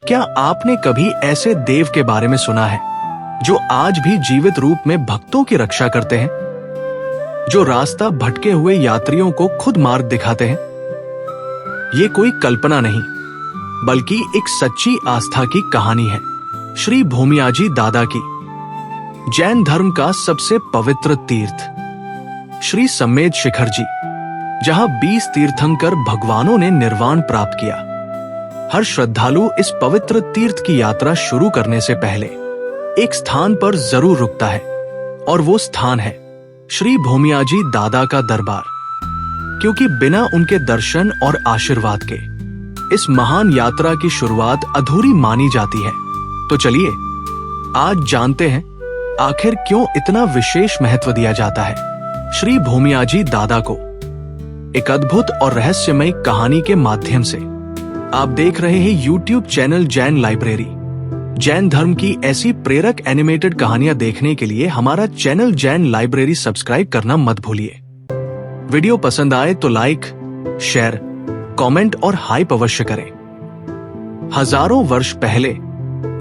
क्या आपने कभी ऐसे देव के बारे में सुना है जो आज भी जीवित रूप में भक्तों की रक्षा करते हैं, जो रास्ता भटके हुए यात्रियों को खुद मार्ग दिखाते हैं? ये कोई कल्पना नहीं, बल्कि एक सच्ची आस्था की कहानी है, श्री भोमियाजी दादा की। जैन धर्म का सबसे पवित्र तीर्थ श्री सम्मेद शिखर जी, जहां 20 तीर्थंकर भगवानों ने निर्वाण प्राप्त किया। हर श्रद्धालु इस पवित्र तीर्थ की यात्रा शुरू करने से पहले एक स्थान पर जरूर रुकता है, और वो स्थान है श्री भोमियाजी दादा का दरबार। क्योंकि बिना उनके दर्शन और आशीर्वाद के इस महान यात्रा की शुरुआत अधूरी मानी जाती है। तो चलिए आज जानते हैं आखिर क्यों इतना विशेष महत्व दिया जाता है श्री भोमियाजी दादा को। एक अद्भुत और रहस्यमय कहानी के माध्यम से आप देख रहे हैं YouTube channel Jain library. Jain धर्म की ऐसी प्रेरक एनिमेटेड कहानियां देखने के लिए हमारा चैनल जैन लाइब्रेरी सब्सक्राइब करना मत भूलिए। वीडियो पसंद आए तो लाइक, शेयर, कमेंट और हाइप अवश्य करें। हजारों वर्ष पहले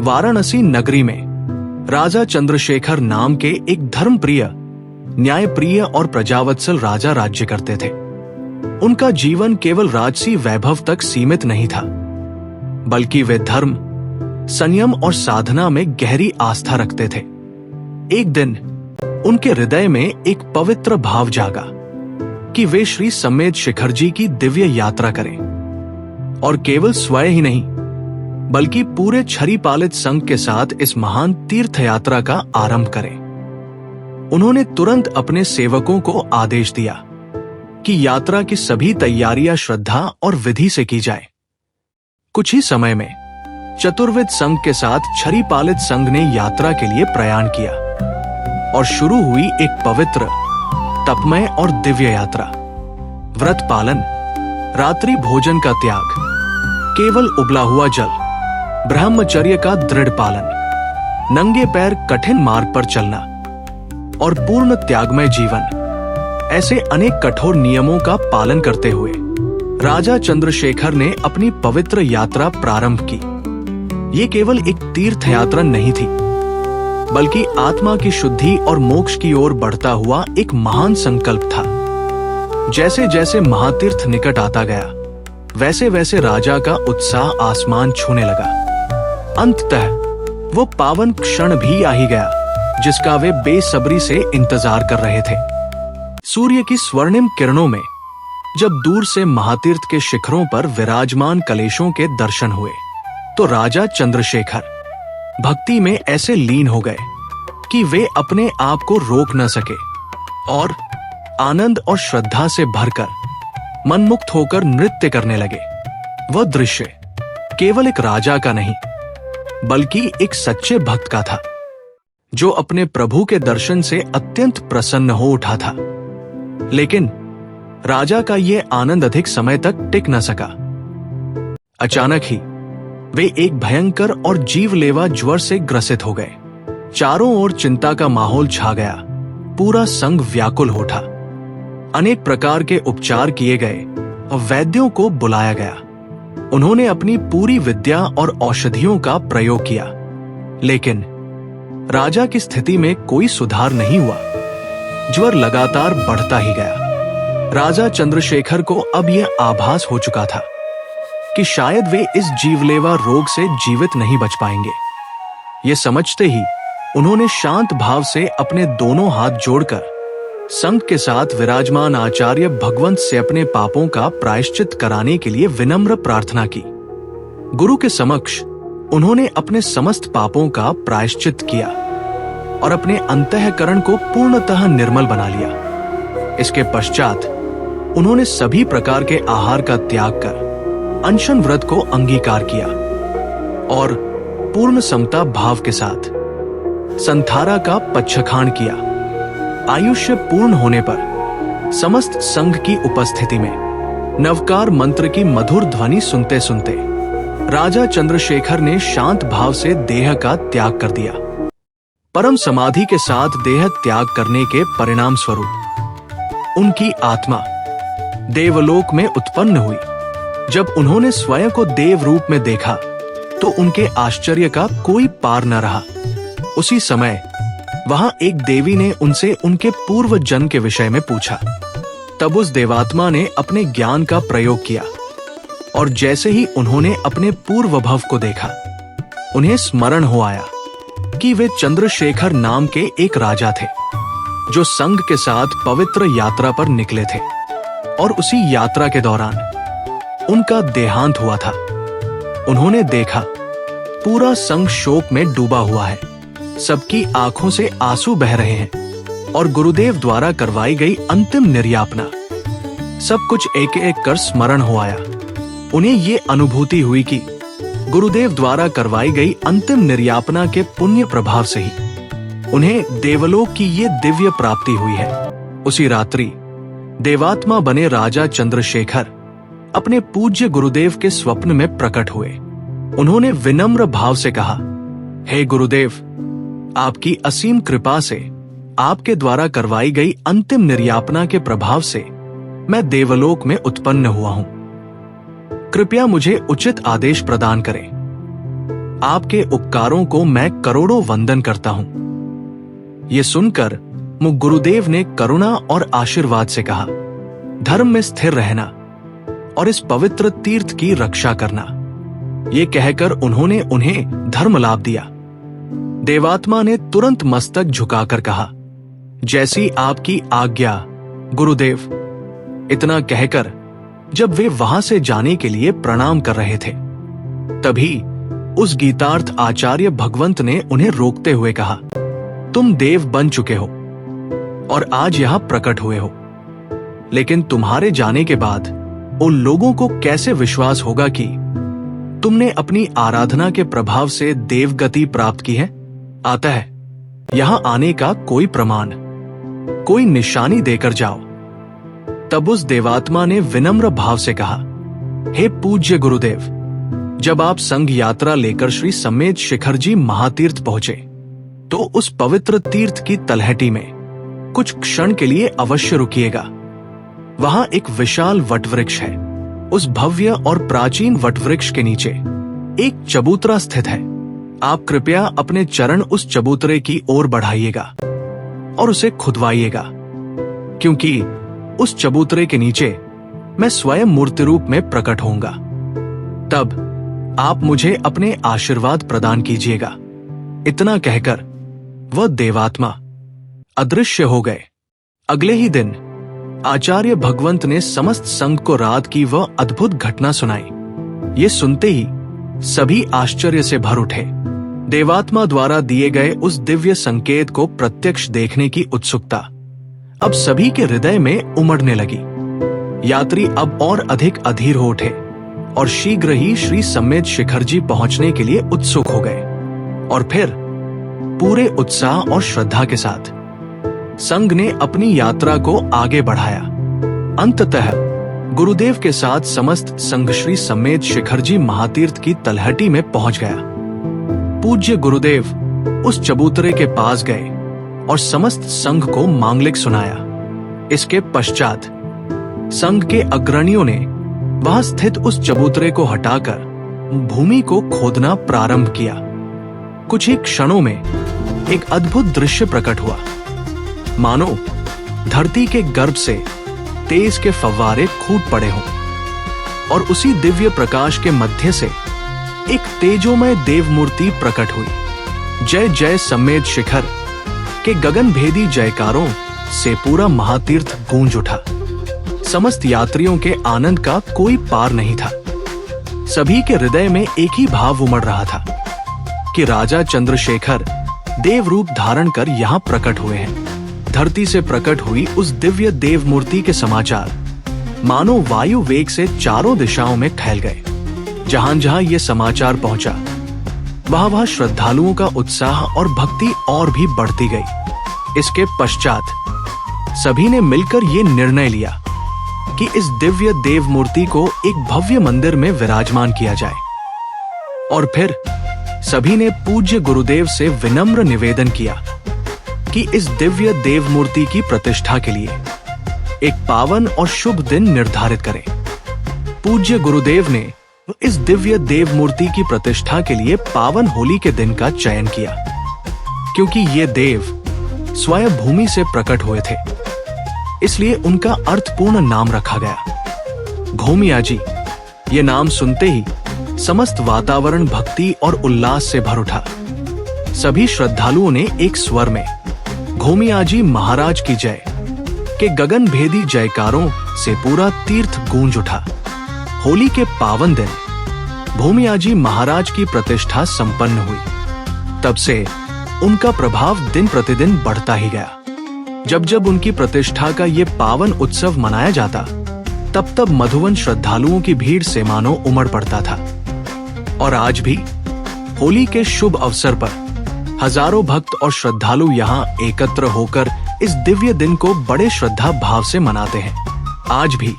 वाराणसी नगरी में राजा चंद्रशेखर नाम के एक धर्मप्रिय, न्यायप्रिय और प्रजावत्सल राजा राज्य करते थे। उनका जीवन केवल राजसी वैभव तक सीमित नहीं था, बल्कि वे धर्म, संयम और साधना में गहरी आस्था रखते थे। एक दिन उनके हृदय में एक पवित्र भाव जागा कि वे श्री सम्मेद शिखर जी की दिव्य यात्रा करें, और केवल स्वयं ही नहीं बल्कि पूरे छरी पालित संघ के साथ इस महान तीर्थ यात्रा का आरंभ करें। उन्होंने तुरंत अपने सेवकों को आदेश दिया कि यात्रा की सभी तैयारियां श्रद्धा और विधि से की जाए। कुछ ही समय में चतुर्विद संघ के साथ छरी पालित संघ ने यात्रा के लिए प्रयाण किया, और शुरू हुई एक पवित्र, तपमय और दिव्य यात्रा। व्रत पालन, रात्रि भोजन का त्याग, केवल उबला हुआ जल, ब्रह्मचर्य का दृढ़ पालन, नंगे पैर कठिन मार्ग पर चलना और पूर्ण त्यागमय जीवन, ऐसे अनेक कठोर नियमों का पालन करते हुए राजा चंद्रशेखर ने अपनी पवित्र यात्रा प्रारंभ की। ये केवल एक तीर्थ यात्रा नहीं थी, बल्कि आत्मा की शुद्धि और मोक्ष की ओर बढ़ता हुआ एक महान संकल्प था। जैसे जैसे महातीर्थ निकट आता गया, वैसे वैसे राजा का उत्साह आसमान छूने लगा। अंततः वो पावन क्षण भी आ ही गया जिसका वे बेसब्री से इंतजार कर रहे थे। सूर्य की स्वर्णिम किरणों में जब दूर से महातीर्थ के शिखरों पर विराजमान कलेशों के दर्शन हुए, तो राजा चंद्रशेखर भक्ति में ऐसे लीन हो गए कि वे अपने आप को रोक न सके, और आनंद और श्रद्धा से भरकर मनमुक्त होकर नृत्य करने लगे। वह दृश्य केवल एक राजा का नहीं, बल्कि एक सच्चे भक्त का था, जो अपने प्रभु के दर्शन से अत्यंत प्रसन्न हो उठा था। लेकिन राजा का यह आनंद अधिक समय तक टिक न सका। अचानक ही वे एक भयंकर और जीवलेवा ज्वर से ग्रसित हो गए। चारों ओर चिंता का माहौल छा गया। पूरा संघ व्याकुल हो उठा। अनेक प्रकार के उपचार किए गए और वैद्यों को बुलाया गया। उन्होंने अपनी पूरी विद्या और औषधियों का प्रयोग किया, लेकिन राजा की स्थिति में कोई सुधार नहीं हुआ। ज्वर लगातार बढ़ता ही गया। राजा चंद्रशेखर को अब यह आभास हो चुका था कि शायद वे इस जीवलेवा रोग से जीवित नहीं बच पाएंगे। ये समझते ही उन्होंने शांत भाव से अपने दोनों हाथ जोड़कर संघ के साथ विराजमान आचार्य भगवंत से अपने पापों का प्रायश्चित कराने के लिए विनम्र प्रार्थना की। गुरु के समक्ष उन्होंने अपने समस्त पापों का प्रायश्चित किया और अपने अंतःकरण को पूर्णतः निर्मल बना लिया। इसके पश्चात उन्होंने सभी प्रकार के आहार का त्याग कर अनशन व्रत को अंगीकार किया और पूर्ण समता भाव के साथ संथारा का पच्छखाण किया। आयुष्य पूर्ण होने पर समस्त संघ की उपस्थिति में नवकार मंत्र की मधुर ध्वनि सुनते सुनते राजा चंद्रशेखर ने शांत भाव से देह का त्याग कर दिया। परम समाधि के साथ देह त्याग करने के परिणाम स्वरूप उनकी आत्मा देवलोक में उत्पन्न हुई। जब उन्होंने स्वयं को देव रूप में देखा, तो उनके आश्चर्य का कोई पार न रहा। उसी समय वहां एक देवी ने उनसे उनके पूर्व जन्म के विषय में पूछा। तब उस देवात्मा ने अपने ज्ञान का प्रयोग किया और जैसे ही उन्होंने अपने पूर्व भव को देखा, उन्हें स्मरण हो आया कि वे चंद्रशेखर नाम के एक राजा थे जो संघ के साथ पवित्र यात्रा पर निकले थे और उसी यात्रा के दौरान उनका देहांत हुआ था। उन्होंने देखा पूरा संघ शोक में डूबा हुआ है, सबकी आंखों से आंसू बह रहे हैं और गुरुदेव द्वारा करवाई गई अंतिम निर्यापना, सब कुछ एक एक कर स्मरण हो आया। उन्हें ये अनुभूति हुई कि गुरुदेव द्वारा करवाई गई अंतिम निर्यापना के पुण्य प्रभाव से ही उन्हें देवलोक की ये दिव्य प्राप्ति हुई है। उसी रात्रि देवात्मा बने राजा चंद्रशेखर अपने पूज्य गुरुदेव के स्वप्न में प्रकट हुए। उन्होंने विनम्र भाव से कहा, हे गुरुदेव, आपकी असीम कृपा से आपके द्वारा करवाई गई अंतिम निर्यापना के प्रभाव से मैं देवलोक में उत्पन्न हुआ हूं। कृपया मुझे उचित आदेश प्रदान करें। आपके उपकारों को मैं करोड़ों वंदन करता हूं। ये सुनकर मुझ गुरुदेव ने करुणा और आशीर्वाद से कहा, धर्म में स्थिर रहना और इस पवित्र तीर्थ की रक्षा करना। ये कहकर उन्होंने उन्हें धर्म लाभ दिया। देवात्मा ने तुरंत मस्तक झुकाकर कहा, जैसी आपकी आज्ञा गुरुदेव। इतना कहकर जब वे वहां से जाने के लिए प्रणाम कर रहे थे, तभी उस गीतार्थ आचार्य भगवंत ने उन्हें रोकते हुए कहा, तुम देव बन चुके हो और आज यहां प्रकट हुए हो, लेकिन तुम्हारे जाने के बाद उन लोगों को कैसे विश्वास होगा कि तुमने अपनी आराधना के प्रभाव से देवगति प्राप्त की है? अतः यहां आने का कोई प्रमाण, कोई निशानी देकर जाओ। तब उस देवात्मा ने विनम्र भाव से कहा, हे पूज्य गुरुदेव, जब आप संघ यात्रा लेकर श्री सम्मेद शिखर जी महातीर्थ पहुंचे तो उस पवित्र तीर्थ की तलहटी में कुछ क्षण के लिए अवश्य रुकिएगा। वहां एक विशाल वटवृक्ष है। उस भव्य और प्राचीन वटवृक्ष के नीचे एक चबूतरा स्थित है। आप कृपया अपने चरण उस चबूतरे की ओर बढ़ाइएगा और उसे खुदवाइएगा, क्योंकि उस चबूतरे के नीचे मैं स्वयं मूर्ति रूप में प्रकट होऊंगा। तब आप मुझे अपने आशीर्वाद प्रदान कीजिएगा। इतना कहकर वह देवात्मा अदृश्य हो गए। अगले ही दिन आचार्य भगवंत ने समस्त संघ को रात की वह अद्भुत घटना सुनाई। ये सुनते ही सभी आश्चर्य से भर उठे। देवात्मा द्वारा दिए गए उस दिव्य संकेत को प्रत्यक्ष देखने की उत्सुकता अब सभी के हृदय में उमड़ने लगी। यात्री अब और अधिक अधीर हो उठे और शीघ्र ही श्री सम्मेद शिखर जी पहुंचने के लिए उत्सुक हो गए। और फिर पूरे उत्साह और श्रद्धा के साथ संघ ने अपनी यात्रा को आगे बढ़ाया। अंततः गुरुदेव के साथ समस्त संघ श्री सम्मेद शिखर जी महातीर्थ की तलहटी में पहुंच गया। पूज्य गुरुदेव उस चबूतरे के पास गए और समस्त संघ को मांगलिक सुनाया। इसके पश्चात संघ के अग्रणियों ने वहां स्थित उस चबूतरे को हटाकर भूमि को खोदना प्रारंभ किया। कुछ ही क्षणों में एक अद्भुत दृश्य प्रकट हुआ, मानो धरती के गर्भ से तेज के फव्वारे फूट पड़े हों और उसी दिव्य प्रकाश के मध्य से एक तेजोमय देव मूर्ति प्रकट हुई। जय जय सम्मेद शिखर के गगनभेदी जयकारों से पूरा महातीर्थ गूंज उठा। समस्त यात्रियों के आनंद का कोई पार नहीं था। सभी के हृदय में एक ही भाव उमड़ रहा था कि राजा चंद्रशेखर देव रूप धारण कर यहाँ प्रकट हुए हैं। धरती से प्रकट हुई उस दिव्य देव मूर्ति के समाचार मानो वायु वेग से चारों दिशाओं में फैल गए। जहां जहां ये समाचार पहुंचा, वहां वहां श्रद्धालुओं का उत्साह और भक्ति और भी बढ़ती गई। इसके पश्चात सभी ने मिलकर ये निर्णय लिया कि इस दिव्य देव मूर्ति को एक भव्य मंदिर में विराजमान किया जाए। और फिर सभी ने पूज्य गुरुदेव से विनम्र निवेदन किया कि इस दिव्य देव मूर्ति की प्रतिष्ठा के लिए एक पावन और शुभ दिन निर्धारित करें। पूज्य गुरुदेव ने इस दिव्य देव मूर्ति की प्रतिष्ठा के लिए पावन होली के दिन का चयन किया, क्योंकि ये देव स्वयं भूमि से प्रकट हुए थे, इसलिए उनका अर्थपूर्ण नाम रखा गया घोमियाजी। ये नाम सुनते ही समस्त वातावरण भक्ति और उल्लास से भर उठा। सभी श्रद्धालुओं ने एक स्वर में घोमियाजी महाराज की जय के गगन भेदी जयकारों से पूरा तीर्थ गूंज उठा। होली के पावन दिन घोमियाजी महाराज की प्रतिष्ठा संपन्न हुई। तब से उनका प्रभाव दिन प्रतिदिन बढ़ता ही गया। जब जब उनकी प्रतिष्ठा का ये पावन उत्सव मनाया जाता, तब तब मधुवन श्रद्धालुओं की भीड़ से मानो उमड़ पड़ता था। और आज भी होली के शुभ अवसर पर हजारों भक्त और श्रद्धालु यहाँ एकत्र होकर इस दिव्य दिन को बड़े श्रद्धा भाव से मनाते हैं। आज भी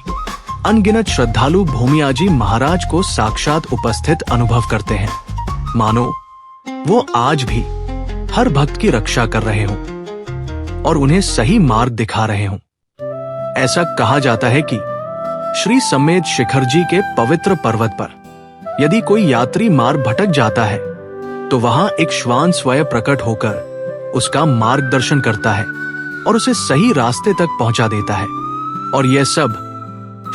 अनगिनत श्रद्धालु भोमियाजी महाराज को साक्षात उपस्थित अनुभव करते हैं, मानो वो आज भी हर भक्त की रक्षा कर रहे हों और उन्हें सही मार्ग दिखा रहे हों। ऐसा कहा जाता है कि श्री समेत शिखर जी के पवित्र पर्वत पर यदि कोई यात्री मार्ग भटक जाता है, तो वहां एक श्वान स्वयं प्रकट होकर उसका मार्गदर्शन करता है और उसे सही रास्ते तक पहुंचा देता है। और यह सब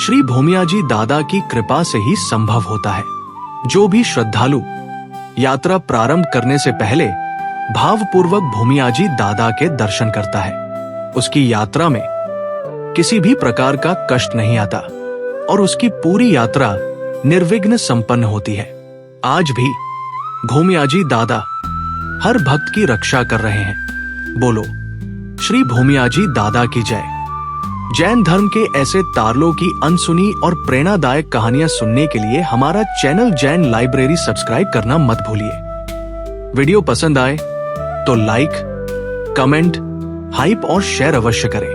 श्री भोमियाजी दादा की कृपा से ही संभव होता है। जो भी श्रद्धालु यात्रा प्रारंभ करने से पहले भावपूर्वक भोमियाजी दादा के दर्शन करता है, उसकी यात्रा में किसी भी प्रकार का कष्ट नहीं आता और उसकी पूरी यात्रा निर्विघ्न संपन्न होती है। आज भी भोमियाजी दादा हर भक्त की रक्षा कर रहे हैं। बोलो श्री भोमियाजी दादा की जय। जैन धर्म के ऐसे तारलों की अनसुनी और प्रेरणादायक कहानियां सुनने के लिए हमारा चैनल जैन लाइब्रेरी सब्सक्राइब करना मत भूलिए। वीडियो पसंद आए तो लाइक, कमेंट, हाइप और शेयर अवश्य करें।